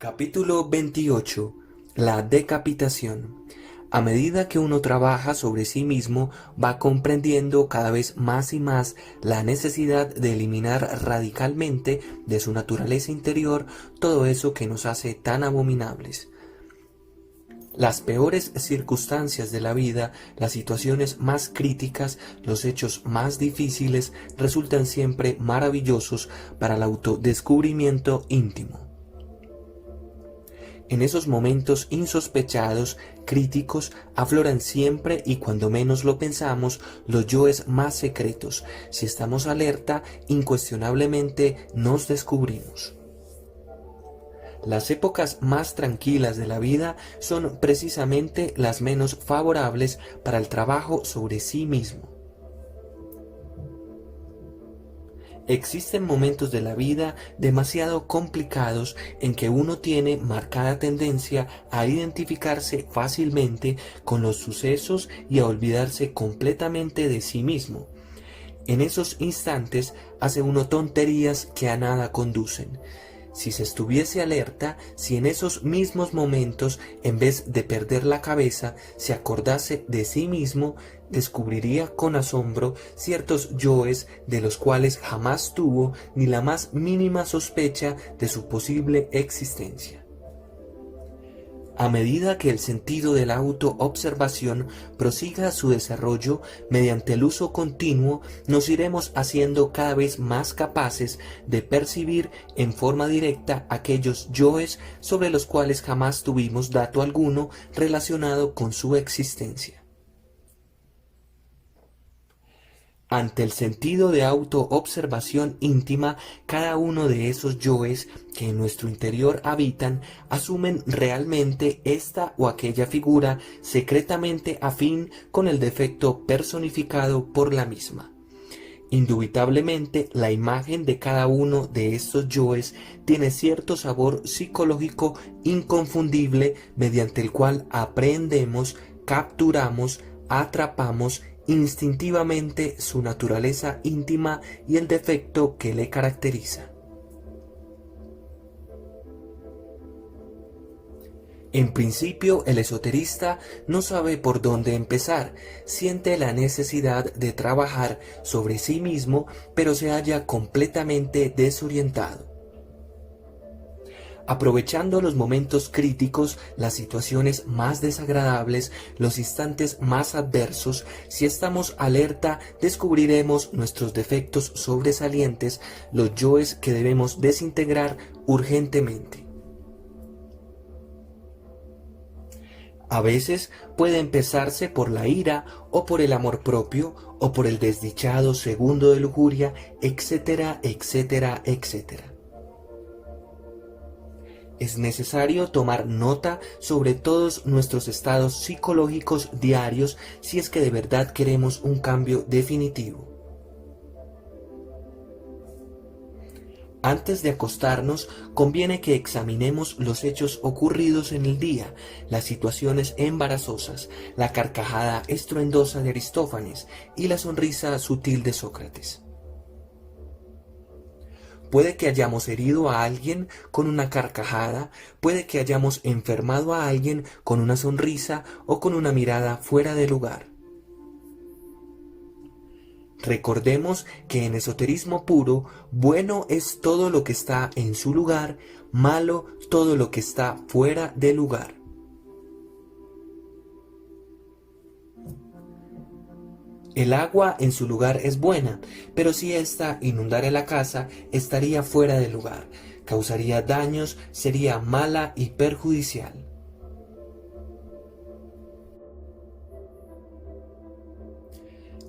Capítulo 28. La decapitación. A medida que uno trabaja sobre sí mismo, va comprendiendo cada vez más y más la necesidad de eliminar radicalmente de su naturaleza interior todo eso que nos hace tan abominables. Las peores circunstancias de la vida, las situaciones más críticas, los hechos más difíciles, resultan siempre maravillosos para el autodescubrimiento íntimo. En esos momentos insospechados, críticos, afloran siempre y cuando menos lo pensamos los yoes más secretos. Si estamos alerta, incuestionablemente nos descubrimos. Las épocas más tranquilas de la vida son precisamente las menos favorables para el trabajo sobre sí mismo. Existen momentos de la vida demasiado complicados en que uno tiene marcada tendencia a identificarse fácilmente con los sucesos y a olvidarse completamente de sí mismo. En esos instantes hace uno tonterías que a nada conducen. Si se estuviese alerta, si en esos mismos momentos, en vez de perder la cabeza, se acordase de sí mismo, descubriría con asombro ciertos yoes de los cuales jamás tuvo ni la más mínima sospecha de su posible existencia. A medida que el sentido de la autoobservación prosiga su desarrollo mediante el uso continuo, nos iremos haciendo cada vez más capaces de percibir en forma directa aquellos yoes sobre los cuales jamás tuvimos dato alguno relacionado con su existencia. Ante el sentido de autoobservación íntima, cada uno de esos yoes que en nuestro interior habitan asumen realmente esta o aquella figura secretamente afín con el defecto personificado por la misma. Indubitablemente, la imagen de cada uno de estos yoes tiene cierto sabor psicológico inconfundible mediante el cual aprendemos, capturamos, atrapamos instintivamente su naturaleza íntima y el defecto que le caracteriza. En principio, el esoterista no sabe por dónde empezar, siente la necesidad de trabajar sobre sí mismo, pero se halla completamente desorientado. Aprovechando los momentos críticos, las situaciones más desagradables, los instantes más adversos, si estamos alerta, descubriremos nuestros defectos sobresalientes, los yoes que debemos desintegrar urgentemente. A veces puede empezarse por la ira o por el amor propio o por el desdichado segundo de lujuria, etcétera, etcétera, etcétera. Es necesario tomar nota sobre todos nuestros estados psicológicos diarios si es que de verdad queremos un cambio definitivo. Antes de acostarnos, conviene que examinemos los hechos ocurridos en el día, las situaciones embarazosas, la carcajada estruendosa de Aristófanes y la sonrisa sutil de Sócrates. Puede que hayamos herido a alguien con una carcajada, puede que hayamos enfermado a alguien con una sonrisa o con una mirada fuera de lugar. Recordemos que en esoterismo puro, bueno es todo lo que está en su lugar, malo todo lo que está fuera de lugar. El agua en su lugar es buena, pero si ésta inundara la casa, estaría fuera de lugar, causaría daños, sería mala y perjudicial.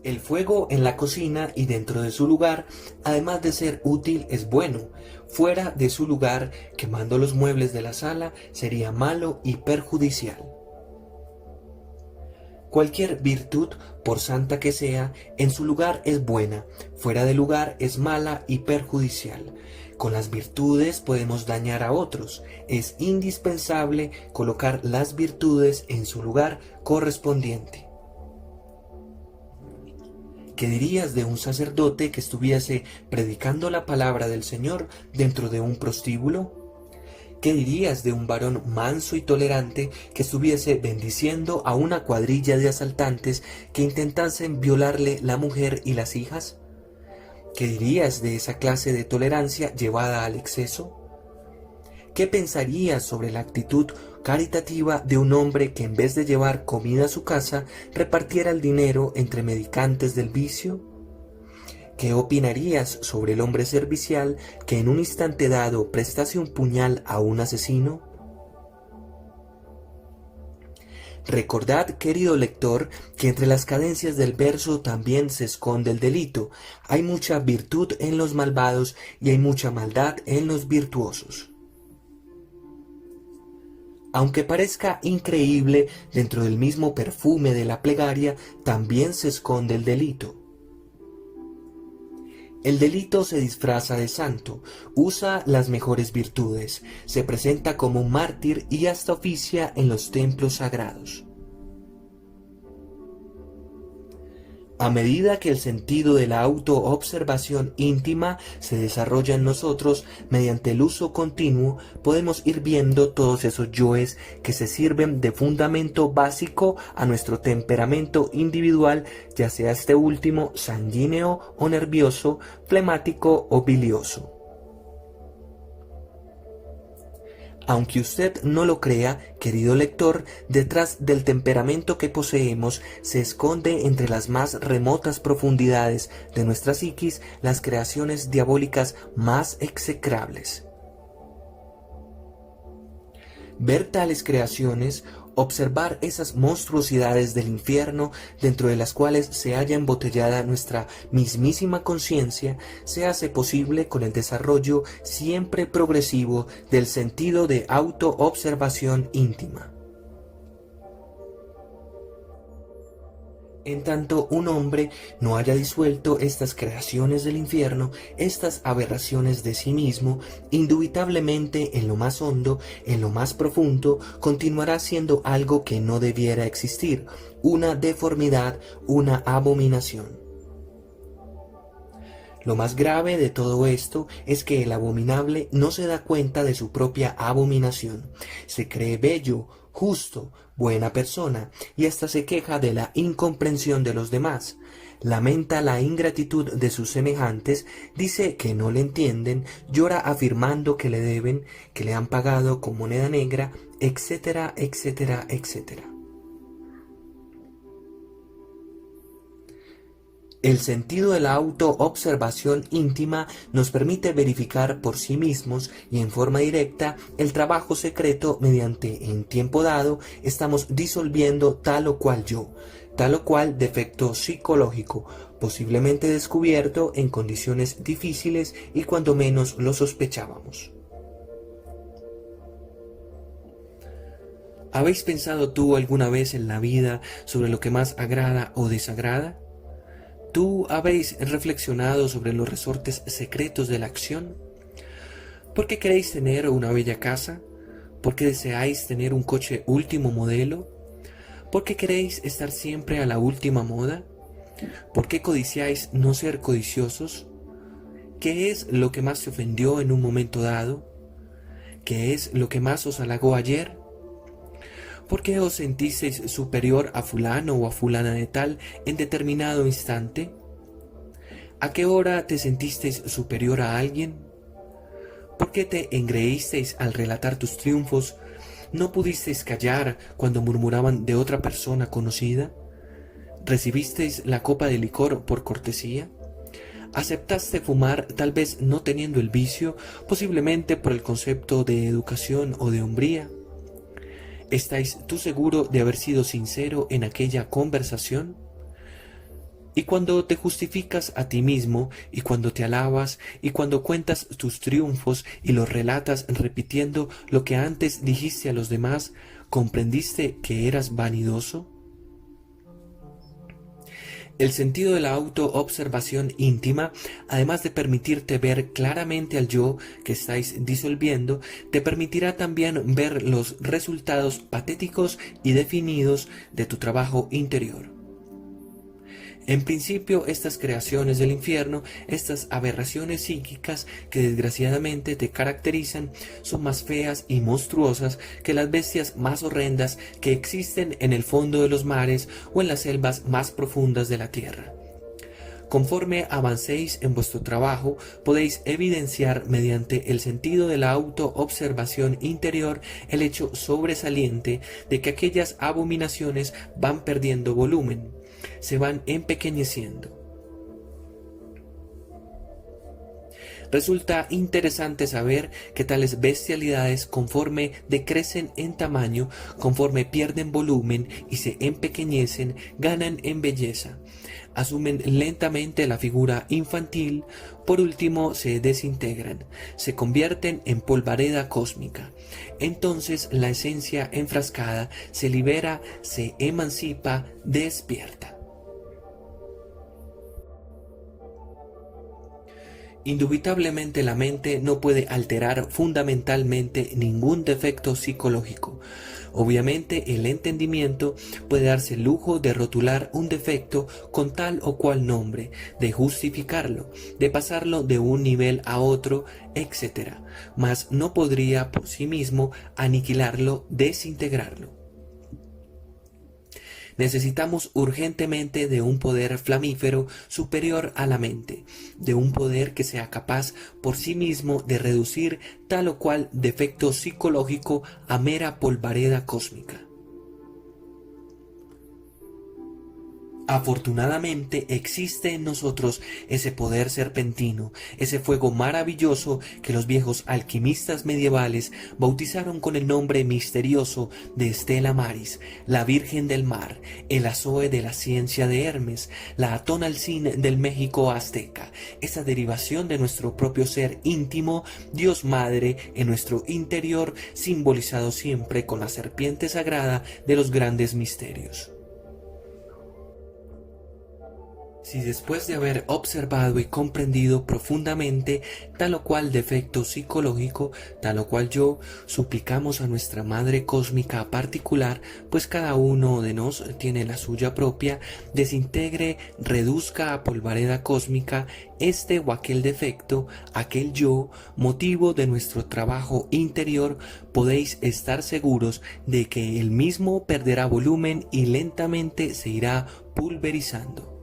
El fuego en la cocina y dentro de su lugar, además de ser útil, es bueno. Fuera de su lugar, quemando los muebles de la sala, sería malo y perjudicial. Cualquier virtud, por santa que sea, en su lugar es buena, fuera de lugar es mala y perjudicial. Con las virtudes podemos dañar a otros. Es indispensable colocar las virtudes en su lugar correspondiente. ¿Qué dirías de un sacerdote que estuviese predicando la palabra del Señor dentro de un prostíbulo? ¿Qué dirías de un varón manso y tolerante que estuviese bendiciendo a una cuadrilla de asaltantes que intentasen violarle la mujer y las hijas? ¿Qué dirías de esa clase de tolerancia llevada al exceso? ¿Qué pensarías sobre la actitud caritativa de un hombre que en vez de llevar comida a su casa, repartiera el dinero entre mendicantes del vicio? ¿Qué opinarías sobre el hombre servicial que en un instante dado prestase un puñal a un asesino? Recordad, querido lector, que entre las cadencias del verso también se esconde el delito. Hay mucha virtud en los malvados y hay mucha maldad en los virtuosos. Aunque parezca increíble, dentro del mismo perfume de la plegaria también se esconde el delito. El delito se disfraza de santo, usa las mejores virtudes, se presenta como un mártir y hasta oficia en los templos sagrados. A medida que el sentido de la autoobservación íntima se desarrolla en nosotros mediante el uso continuo, podemos ir viendo todos esos yoes que se sirven de fundamento básico a nuestro temperamento individual, ya sea este último sanguíneo o nervioso, flemático o bilioso. Aunque usted no lo crea, querido lector, detrás del temperamento que poseemos se esconde entre las más remotas profundidades de nuestra psiquis las creaciones diabólicas más execrables. Ver tales creaciones, observar esas monstruosidades del infierno dentro de las cuales se halla embotellada nuestra mismísima conciencia, se hace posible con el desarrollo siempre progresivo del sentido de autoobservación íntima. En tanto un hombre no haya disuelto estas creaciones del infierno, estas aberraciones de sí mismo, indubitablemente en lo más hondo, en lo más profundo, continuará siendo algo que no debiera existir, una deformidad, una abominación. Lo más grave de todo esto es que el abominable no se da cuenta de su propia abominación. Se cree bello, justo, buena persona, y hasta se queja de la incomprensión de los demás. Lamenta la ingratitud de sus semejantes, dice que no le entienden, llora afirmando que le deben, que le han pagado con moneda negra, etcétera, etcétera, etcétera. El sentido de la autoobservación íntima nos permite verificar por sí mismos y en forma directa el trabajo secreto mediante, en tiempo dado, estamos disolviendo tal o cual yo, tal o cual defecto psicológico, posiblemente descubierto en condiciones difíciles y cuando menos lo sospechábamos. ¿Habéis pensado tú alguna vez en la vida sobre lo que más agrada o desagrada? ¿Tú habéis reflexionado sobre los resortes secretos de la acción? ¿Por qué queréis tener una bella casa? ¿Por qué deseáis tener un coche último modelo? ¿Por qué queréis estar siempre a la última moda? ¿Por qué codiciáis no ser codiciosos? ¿Qué es lo que más te ofendió en un momento dado? ¿Qué es lo que más os halagó ayer? ¿Por qué os sentisteis superior a fulano o a fulana de tal en determinado instante? ¿A qué hora te sentisteis superior a alguien? ¿Por qué te engreísteis al relatar tus triunfos? ¿No pudisteis callar cuando murmuraban de otra persona conocida? ¿Recibisteis la copa de licor por cortesía? ¿Aceptaste fumar tal vez no teniendo el vicio, posiblemente por el concepto de educación o de hombría? ¿Estáis tú seguro de haber sido sincero en aquella conversación? Y cuando te justificas a ti mismo, y cuando te alabas, y cuando cuentas tus triunfos y los relatas repitiendo lo que antes dijiste a los demás, ¿comprendiste que eras vanidoso? El sentido de la autoobservación íntima, además de permitirte ver claramente al yo que estáis disolviendo, te permitirá también ver los resultados patéticos y definidos de tu trabajo interior. En principio, estas creaciones del infierno, estas aberraciones psíquicas que desgraciadamente te caracterizan, son más feas y monstruosas que las bestias más horrendas que existen en el fondo de los mares o en las selvas más profundas de la tierra. Conforme avancéis en vuestro trabajo, podéis evidenciar mediante el sentido de la autoobservación interior el hecho sobresaliente de que aquellas abominaciones van perdiendo volumen, se van empequeñeciendo. Resulta interesante saber que tales bestialidades, conforme decrecen en tamaño, conforme pierden volumen y se empequeñecen, ganan en belleza, asumen lentamente la figura infantil, por último se desintegran, se convierten en polvareda cósmica. Entonces la esencia enfrascada se libera, se emancipa, despierta. Indubitablemente la mente no puede alterar fundamentalmente ningún defecto psicológico. Obviamente el entendimiento puede darse el lujo de rotular un defecto con tal o cual nombre, de justificarlo, de pasarlo de un nivel a otro, etc. Mas no podría por sí mismo aniquilarlo, desintegrarlo. Necesitamos urgentemente de un poder flamífero superior a la mente, de un poder que sea capaz por sí mismo de reducir tal o cual defecto psicológico a mera polvareda cósmica. Afortunadamente existe en nosotros ese poder serpentino, ese fuego maravilloso que los viejos alquimistas medievales bautizaron con el nombre misterioso de Stella Maris, la Virgen del Mar, el Azoe de la ciencia de Hermes, la Atonalcín del México azteca, esa derivación de nuestro propio ser íntimo, Dios Madre en nuestro interior, simbolizado siempre con la serpiente sagrada de los grandes misterios. Si después de haber observado y comprendido profundamente tal o cual defecto psicológico, tal o cual yo, suplicamos a nuestra Madre Cósmica particular, pues cada uno de nos tiene la suya propia, desintegre, reduzca a polvareda cósmica este o aquel defecto, aquel yo, motivo de nuestro trabajo interior, podéis estar seguros de que el mismo perderá volumen y lentamente se irá pulverizando.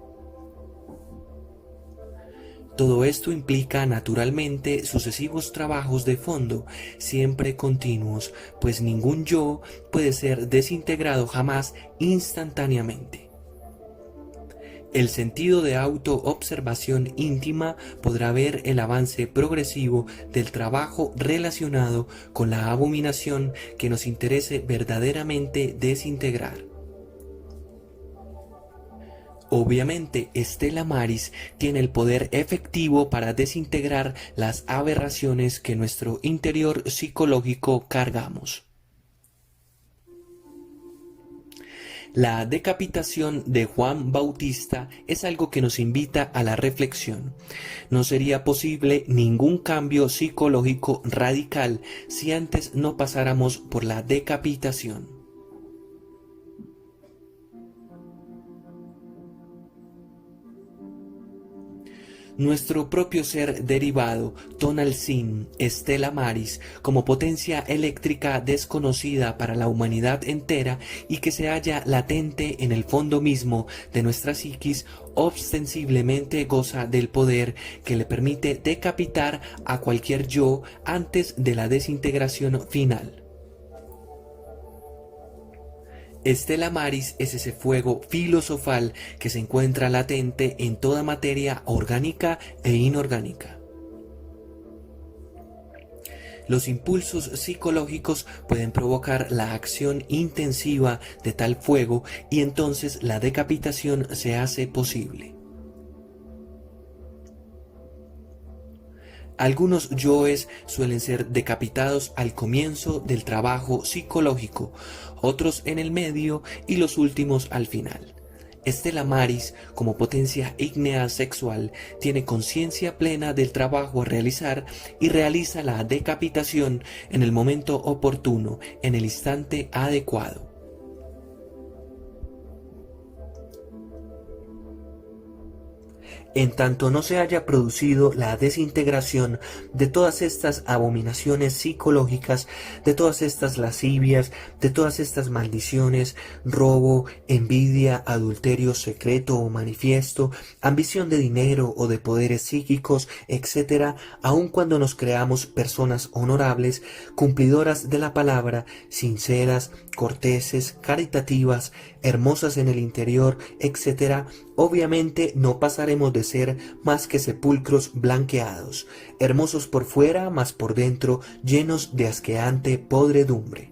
Todo esto implica naturalmente sucesivos trabajos de fondo, siempre continuos, pues ningún yo puede ser desintegrado jamás instantáneamente. El sentido de autoobservación íntima podrá ver el avance progresivo del trabajo relacionado con la abominación que nos interese verdaderamente desintegrar. Obviamente, Stella Maris tiene el poder efectivo para desintegrar las aberraciones que en nuestro interior psicológico cargamos. La decapitación de Juan Bautista es algo que nos invita a la reflexión. No sería posible ningún cambio psicológico radical si antes no pasáramos por la decapitación. Nuestro propio ser derivado, Tonalcín, Stella Maris, como potencia eléctrica desconocida para la humanidad entera y que se halla latente en el fondo mismo de nuestra psiquis, ostensiblemente goza del poder que le permite decapitar a cualquier yo antes de la desintegración final. Stella Maris es ese fuego filosofal que se encuentra latente en toda materia orgánica e inorgánica. Los impulsos psicológicos pueden provocar la acción intensiva de tal fuego y entonces la decapitación se hace posible. Algunos yoes suelen ser decapitados al comienzo del trabajo psicológico, otros en el medio y los últimos al final. Stella Maris, como potencia ígnea sexual, tiene conciencia plena del trabajo a realizar y realiza la decapitación en el momento oportuno, en el instante adecuado. En tanto no se haya producido la desintegración de todas estas abominaciones psicológicas, de todas estas lascivias, de todas estas maldiciones, robo, envidia, adulterio secreto o manifiesto, ambición de dinero o de poderes psíquicos, etc., aun cuando nos creamos personas honorables, cumplidoras de la palabra, sinceras, corteses, caritativas, hermosas en el interior, etc., obviamente no pasaremos de ser más que sepulcros blanqueados, hermosos por fuera, mas por dentro llenos de asqueante podredumbre.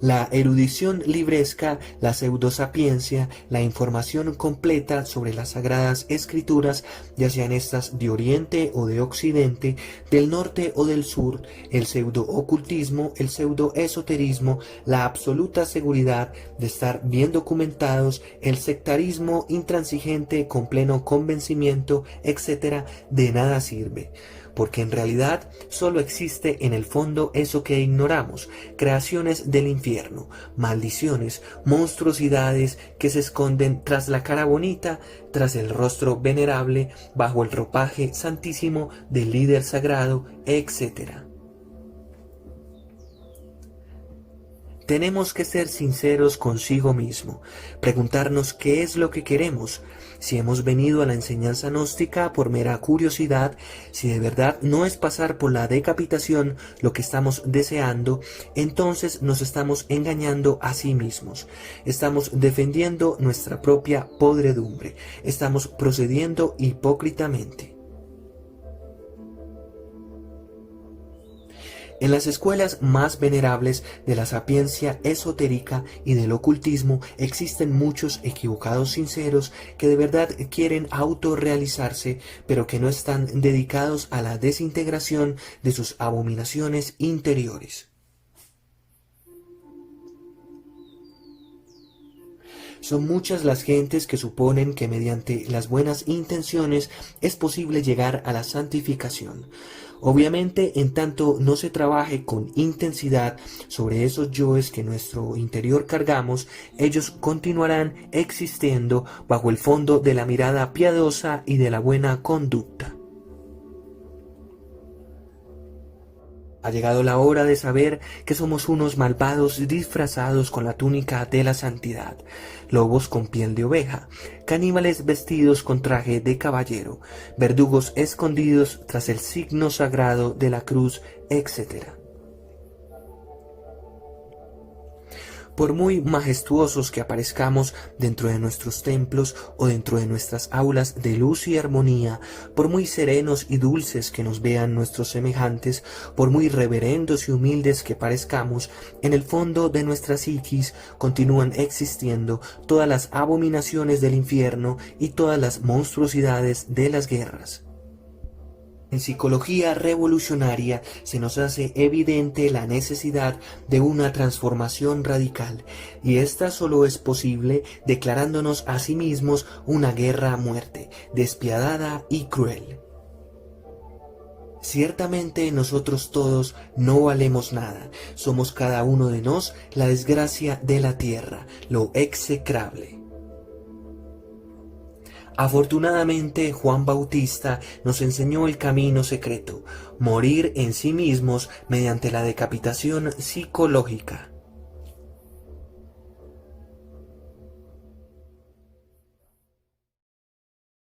La erudición libresca, la pseudosapiencia, la información completa sobre las sagradas escrituras, ya sean estas de Oriente o de Occidente, del norte o del sur, el pseudo-ocultismo, el pseudo-esoterismo, la absoluta seguridad de estar bien documentados, el sectarismo intransigente con pleno convencimiento, etc., de nada sirve. Porque en realidad solo existe en el fondo eso que ignoramos, creaciones del infierno, maldiciones, monstruosidades que se esconden tras la cara bonita, tras el rostro venerable, bajo el ropaje santísimo del líder sagrado, etc. Tenemos que ser sinceros consigo mismo, preguntarnos qué es lo que queremos, si hemos venido a la enseñanza gnóstica por mera curiosidad, si de verdad no es pasar por la decapitación lo que estamos deseando, entonces nos estamos engañando a sí mismos, estamos defendiendo nuestra propia podredumbre, estamos procediendo hipócritamente. En las escuelas más venerables de la sapiencia esotérica y del ocultismo existen muchos equivocados sinceros que de verdad quieren autorrealizarse, pero que no están dedicados a la desintegración de sus abominaciones interiores. Son muchas las gentes que suponen que mediante las buenas intenciones es posible llegar a la santificación. Obviamente, en tanto no se trabaje con intensidad sobre esos yoes que nuestro interior cargamos, ellos continuarán existiendo bajo el fondo de la mirada piadosa y de la buena conducta. Ha llegado la hora de saber que somos unos malvados disfrazados con la túnica de la santidad, lobos con piel de oveja, caníbales vestidos con traje de caballero, verdugos escondidos tras el signo sagrado de la cruz, etc. Por muy majestuosos que aparezcamos dentro de nuestros templos o dentro de nuestras aulas de luz y armonía, por muy serenos y dulces que nos vean nuestros semejantes, por muy reverendos y humildes que parezcamos, en el fondo de nuestra psiquis continúan existiendo todas las abominaciones del infierno y todas las monstruosidades de las guerras. En psicología revolucionaria se nos hace evidente la necesidad de una transformación radical, y esta solo es posible declarándonos a sí mismos una guerra a muerte, despiadada y cruel. Ciertamente nosotros todos no valemos nada, somos cada uno de nos la desgracia de la tierra, lo execrable. Afortunadamente, Juan Bautista nos enseñó el camino secreto, morir en sí mismos mediante la decapitación psicológica.